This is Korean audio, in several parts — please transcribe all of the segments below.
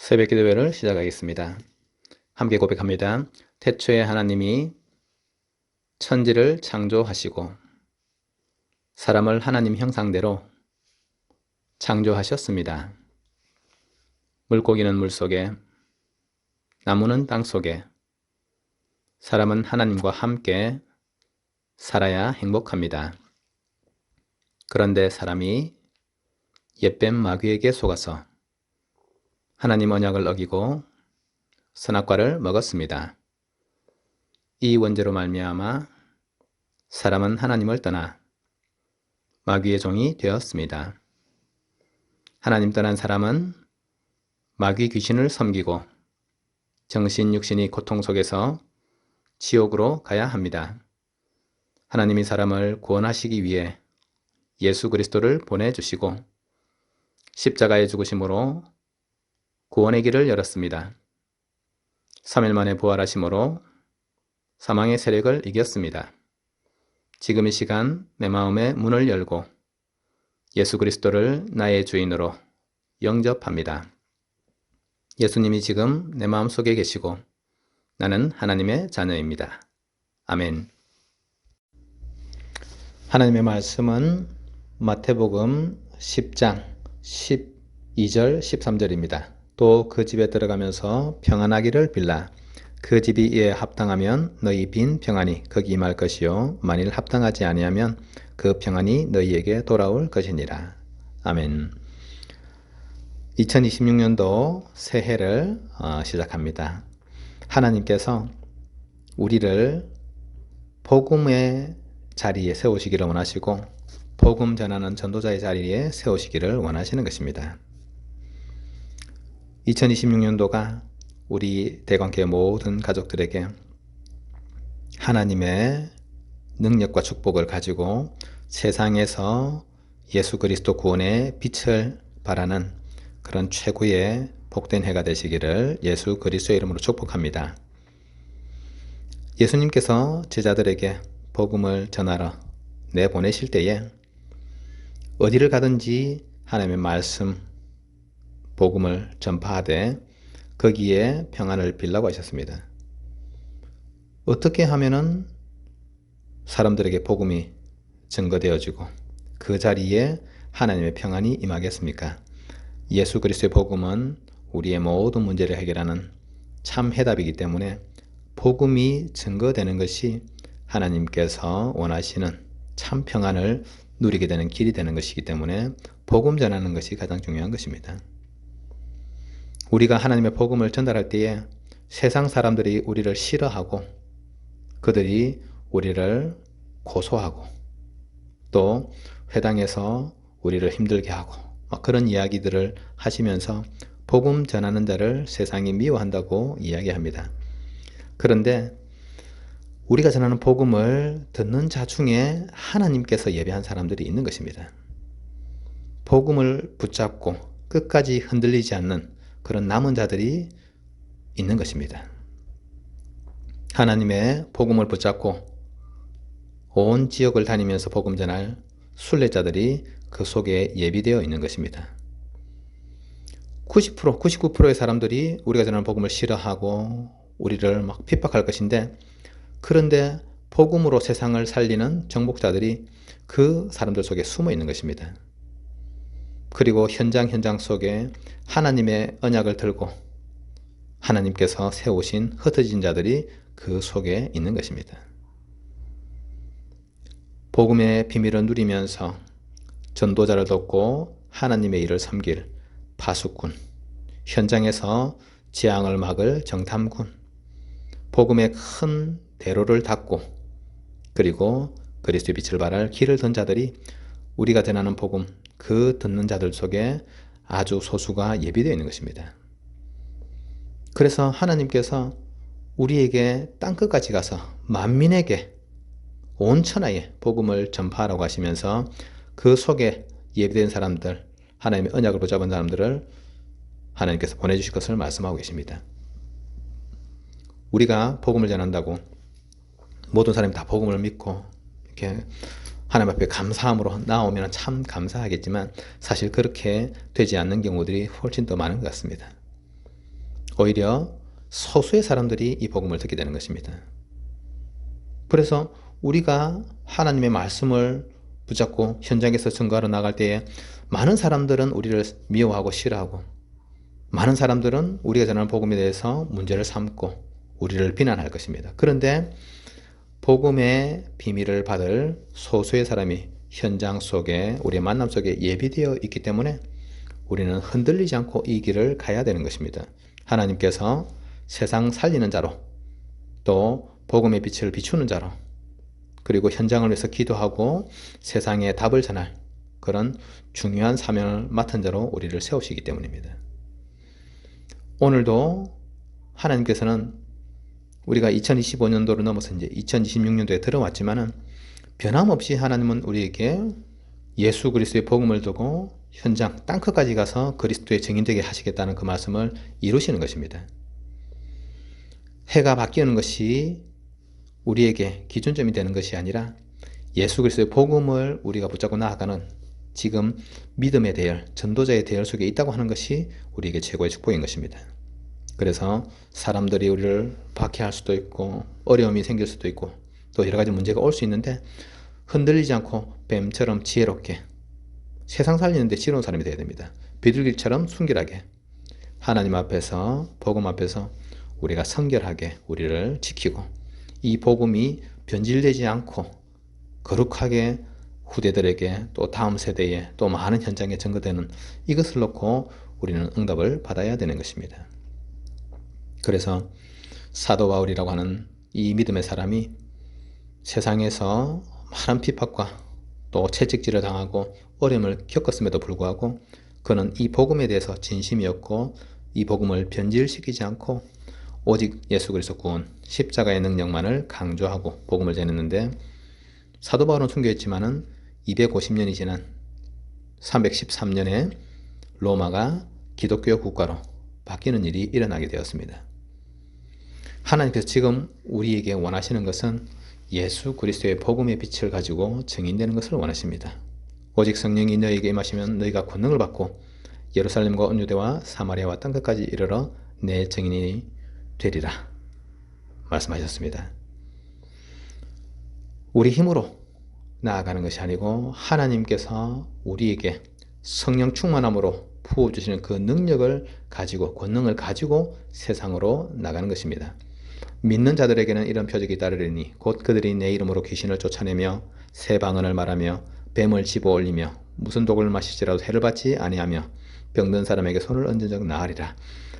새벽 기도회를 시작하겠습니다. 함께 고백합니다. 태초에 하나님이 천지를 창조하시고 사람을 하나님 형상대로 창조하셨습니다. 물고기는 물속에, 나무는 땅속에, 사람은 하나님과 함께 살아야 행복합니다. 그런데 사람이 옛뱀 마귀에게 속아서 하나님 언약을 어기고 선악과를 먹었습니다. 이 원죄로 말미암아 사람은 하나님을 떠나 마귀의 종이 되었습니다. 하나님 떠난 사람은 마귀 귀신을 섬기고 정신 육신이 고통 속에서 지옥으로 가야 합니다. 하나님이 사람을 구원하시기 위해 예수 그리스도를 보내주시고 십자가의 죽으심으로 구원의 길을 열었습니다. 3일 만에 부활하심으로 사망의 세력을 이겼습니다. 지금 이 시간 내 마음의 문을 열고 예수 그리스도를 나의 주인으로 영접합니다. 예수님이 지금 내 마음속에 계시고 나는 하나님의 자녀입니다. 아멘. 하나님의 말씀은 마태복음 10장 12절 13절입니다. 또 그 집에 들어가면서 평안하기를 빌라. 그 집이 이에 합당하면 너희 빈 평안이 거기 임할 것이요 만일 합당하지 아니하면 그 평안이 너희에게 돌아올 것이니라. 아멘. 2026년도 새해를 시작합니다. 하나님께서 우리를 복음의 자리에 세우시기를 원하시고 복음 전하는 전도자의 자리에 세우시기를 원하시는 것입니다. 2026년도가 우리 대관교회 모든 가족들에게 하나님의 능력과 축복을 가지고 세상에서 예수 그리스도 구원의 빛을 발하는 그런 최고의 복된 해가 되시기를 예수 그리스도의 이름으로 축복합니다. 예수님께서 제자들에게 복음을 전하러 내보내실 때에 어디를 가든지 하나님의 말씀, 복음을 전파하되 거기에 평안을 빌라고 하셨습니다. 어떻게 하면은 사람들에게 복음이 증거되어지고 그 자리에 하나님의 평안이 임하겠습니까? 예수 그리스도의 복음은 우리의 모든 문제를 해결하는 참 해답이기 때문에 복음이 증거되는 것이 하나님께서 원하시는 참 평안을 누리게 되는 길이 되는 것이기 때문에 복음 전하는 것이 가장 중요한 것입니다. 우리가 하나님의 복음을 전달할 때에 세상 사람들이 우리를 싫어하고 그들이 우리를 고소하고 또 회당에서 우리를 힘들게 하고 그런 이야기들을 하시면서 복음 전하는 자를 세상이 미워한다고 이야기합니다. 그런데 우리가 전하는 복음을 듣는 자 중에 하나님께서 예배한 사람들이 있는 것입니다. 복음을 붙잡고 끝까지 흔들리지 않는 그런 남은 자들이 있는 것입니다. 하나님의 복음을 붙잡고 온 지역을 다니면서 복음 전할 순례자들이 그 속에 예비되어 있는 것입니다. 90%, 99%의 사람들이 우리가 전하는 복음을 싫어하고 우리를 막 핍박할 것인데 그런데 복음으로 세상을 살리는 정복자들이 그 사람들 속에 숨어 있는 것입니다. 그리고 현장 속에 하나님의 언약을 들고 하나님께서 세우신 흩어진 자들이 그 속에 있는 것입니다. 복음의 비밀을 누리면서 전도자를 돕고 하나님의 일을 섬길 파수꾼, 현장에서 재앙을 막을 정탐꾼, 복음의 큰 대로를 닫고 그리고 그리스도의 빛을 발할 길을 든 자들이 우리가 전하는 복음, 그 듣는 자들 속에 아주 소수가 예비되어 있는 것입니다. 그래서 하나님께서 우리에게 땅끝까지 가서 만민에게 온 천하에 복음을 전파하라고 하시면서 그 속에 예비된 사람들, 하나님의 언약을 붙잡은 사람들을 하나님께서 보내주실 것을 말씀하고 계십니다. 우리가 복음을 전한다고 모든 사람이 다 복음을 믿고 이렇게 하나님 앞에 감사함으로 나오면 참 감사하겠지만 사실 그렇게 되지 않는 경우들이 훨씬 더 많은 것 같습니다. 오히려 소수의 사람들이 이 복음을 듣게 되는 것입니다. 그래서 우리가 하나님의 말씀을 붙잡고 현장에서 증거하러 나갈 때에 많은 사람들은 우리를 미워하고 싫어하고, 많은 사람들은 우리가 전하는 복음에 대해서 문제를 삼고 우리를 비난할 것입니다. 그런데 복음의 비밀을 받을 소수의 사람이 현장 속에, 우리의 만남 속에 예비되어 있기 때문에 우리는 흔들리지 않고 이 길을 가야 되는 것입니다. 하나님께서 세상 살리는 자로, 또 복음의 빛을 비추는 자로, 그리고 현장을 위해서 기도하고 세상에 답을 전할 그런 중요한 사명을 맡은 자로 우리를 세우시기 때문입니다. 오늘도 하나님께서는 우리가 2025년도로 넘어서 이제 2026년도에 들어왔지만은 변함없이 하나님은 우리에게 예수 그리스도의 복음을 두고 현장 땅끝까지 가서 그리스도의 증인되게 하시겠다는 그 말씀을 이루시는 것입니다. 해가 바뀌는 것이 우리에게 기준점이 되는 것이 아니라 예수 그리스도의 복음을 우리가 붙잡고 나아가는 지금 믿음의 대열, 전도자의 대열 속에 있다고 하는 것이 우리에게 최고의 축복인 것입니다. 그래서 사람들이 우리를 박해할 수도 있고 어려움이 생길 수도 있고 또 여러 가지 문제가 올 수 있는데 흔들리지 않고 뱀처럼 지혜롭게 세상 살리는데 지혜로운 사람이 되어야 됩니다. 비둘기처럼 순결하게 하나님 앞에서, 복음 앞에서 우리가 성결하게 우리를 지키고 이 복음이 변질되지 않고 거룩하게 후대들에게 또 다음 세대에 또 많은 현장에 전거되는 이것을 놓고 우리는 응답을 받아야 되는 것입니다. 그래서 사도 바울이라고 하는 이 믿음의 사람이 세상에서 많은 핍박과 또 채찍질을 당하고 어려움을 겪었음에도 불구하고 그는 이 복음에 대해서 진심이었고 이 복음을 변질시키지 않고 오직 예수 그리스도 구원, 십자가의 능력만을 강조하고 복음을 전했는데 사도 바울은 순교했지만은 250년이 지난 313년에 로마가 기독교 국가로 바뀌는 일이 일어나게 되었습니다. 하나님께서 지금 우리에게 원하시는 것은 예수 그리스도의 복음의 빛을 가지고 증인되는 것을 원하십니다. 오직 성령이 너희에게 임하시면 너희가 권능을 받고 예루살렘과 온 유대와 사마리아와 땅끝까지 이르러 내 증인이 되리라 말씀하셨습니다. 우리 힘으로 나아가는 것이 아니고 하나님께서 우리에게 성령 충만함으로 부어주시는 그 능력을 가지고, 권능을 가지고 세상으로 나가는 것입니다. 믿는 자들에게는 이런 표적이 따르리니 곧 그들이 내 이름으로 귀신을 쫓아내며 새 방언을 말하며 뱀을 집어올리며 무슨 독을 마실지라도 해를 받지 아니하며 병든 사람에게 손을 얹은 적 나으리라.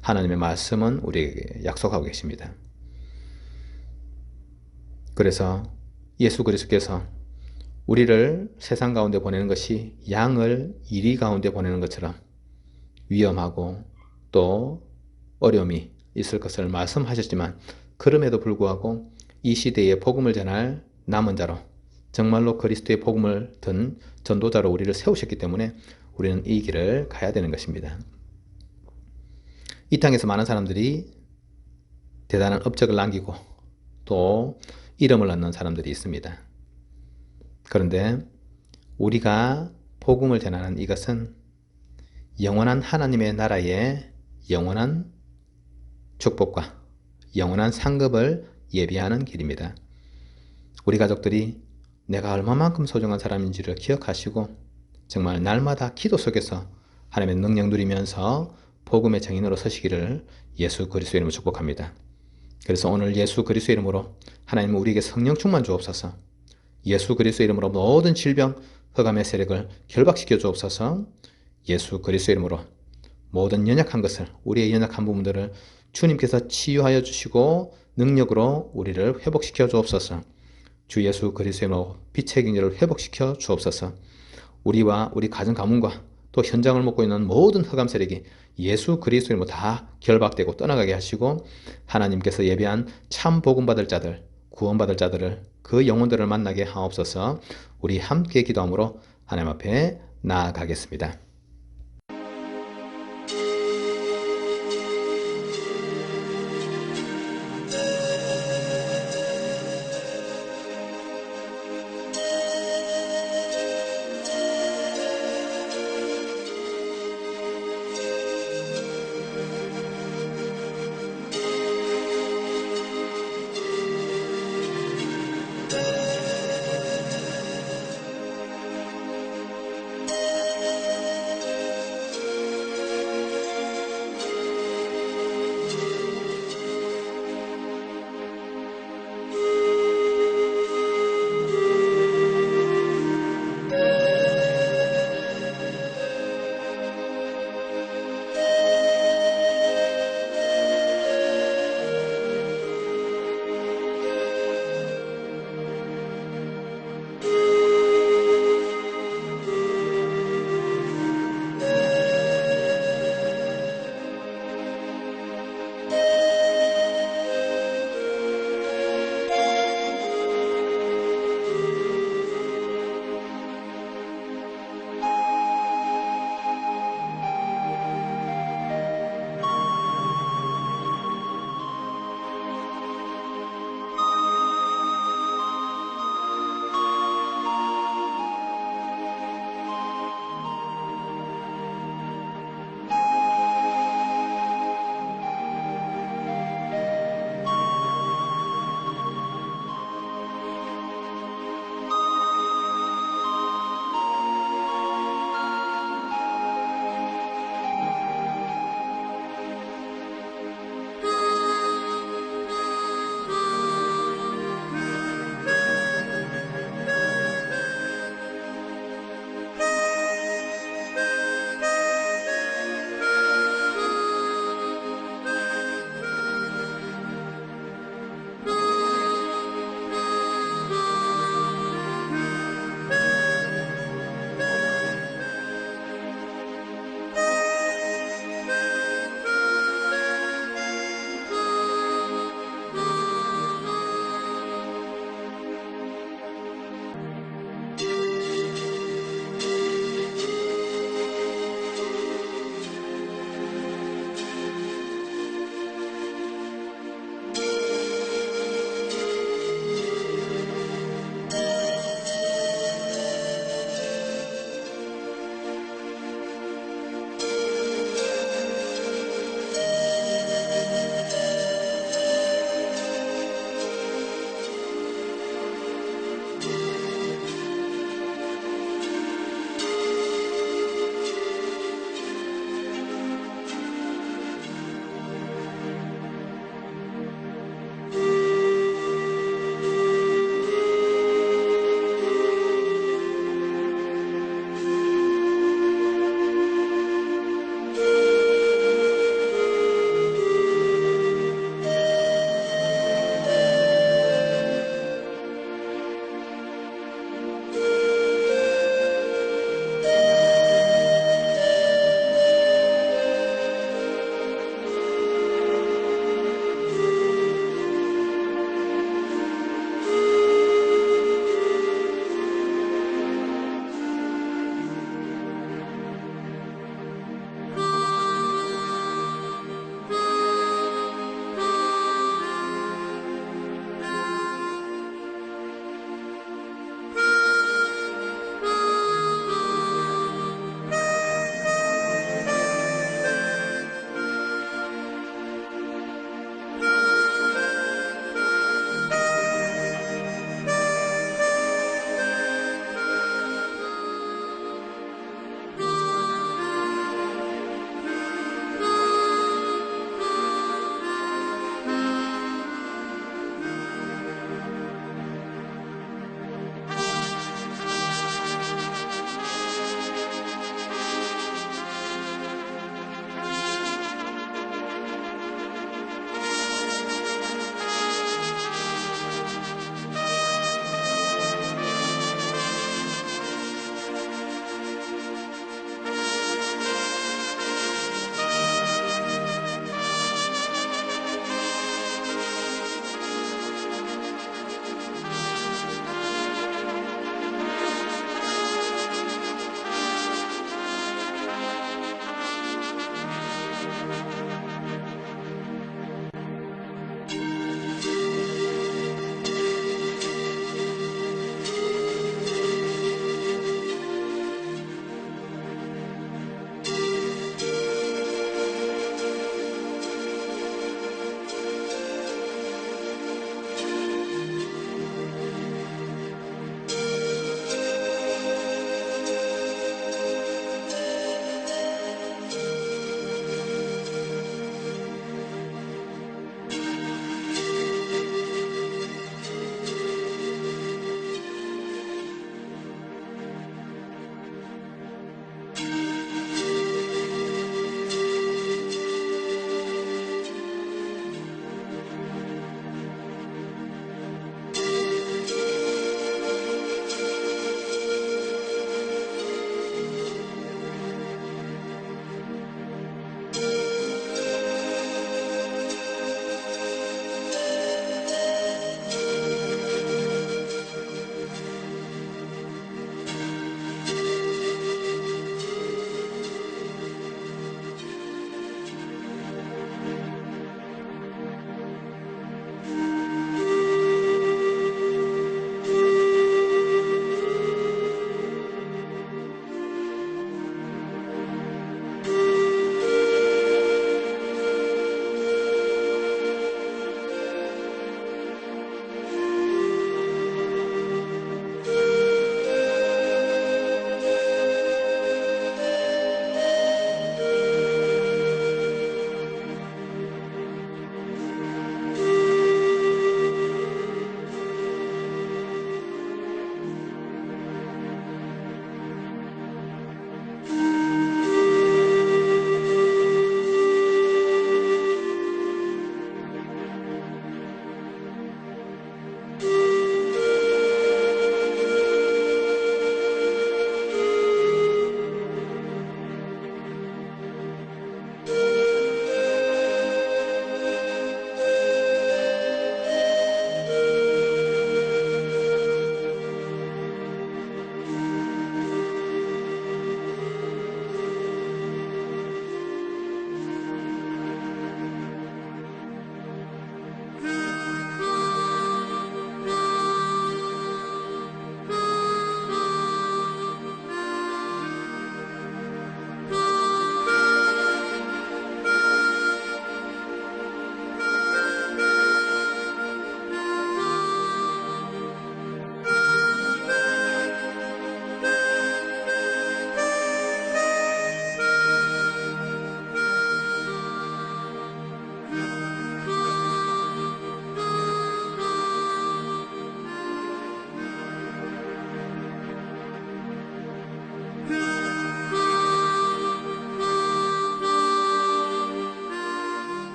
하나님의 말씀은 우리에게 약속하고 계십니다. 그래서 예수 그리스도께서 우리를 세상 가운데 보내는 것이 양을 이리 가운데 보내는 것처럼 위험하고 또 어려움이 있을 것을 말씀하셨지만 그럼에도 불구하고 이 시대에 복음을 전할 남은 자로, 정말로 그리스도의 복음을 든 전도자로 우리를 세우셨기 때문에 우리는 이 길을 가야 되는 것입니다. 이 땅에서 많은 사람들이 대단한 업적을 남기고 또 이름을 얻는 사람들이 있습니다. 그런데 우리가 복음을 전하는 이것은 영원한 하나님의 나라의 영원한 축복과 영원한 상급을 예비하는 길입니다. 우리 가족들이 내가 얼마만큼 소중한 사람인지를 기억하시고 정말 날마다 기도 속에서 하나님의 능력 누리면서 복음의 증인으로 서시기를 예수 그리스도의 이름으로 축복합니다. 그래서 오늘 예수 그리스도의 이름으로 하나님은 우리에게 성령 충만 주옵소서. 예수 그리스도의 이름으로 모든 질병, 흑암의 세력을 결박시켜 주옵소서. 예수 그리스도의 이름으로 모든 연약한 것을, 우리의 연약한 부분들을 주님께서 치유하여 주시고 능력으로 우리를 회복시켜 주옵소서. 주 예수 그리스도의 이름으로 빛의 경제를 회복시켜 주옵소서. 우리와 우리 가정 가문과 또 현장을 먹고 있는 모든 흑암 세력이 예수 그리스도의 이름으로 다 결박되고 떠나가게 하시고 하나님께서 예비한 참 복음 받을 자들, 구원받을 자들을, 그 영혼들을 만나게 하옵소서. 우리 함께 기도함으로 하나님 앞에 나아가겠습니다.